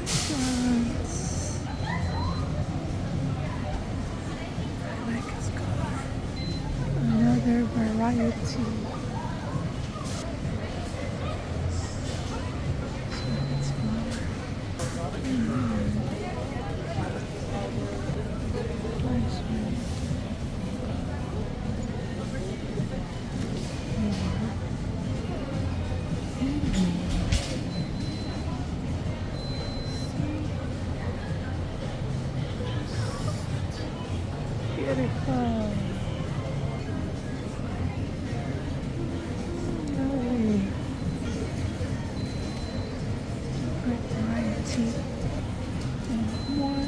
Plants. I like his color. Another variety. So it's flower. Nice one. Beautiful. Lovely. Different variety. And more.